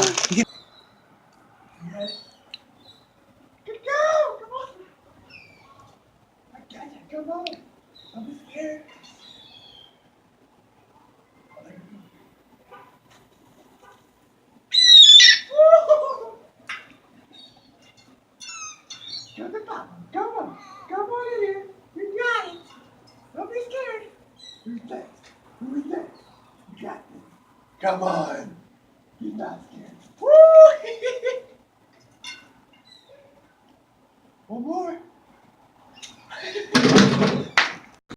ready? Good go! Come on! I got you. Come on! Don't be scared. Woo! Go to the top. Come on. Come on in here. You got it. Don't be scared. Who's next? Who is next? You got this. Come on. He's not scared. Woo! One more.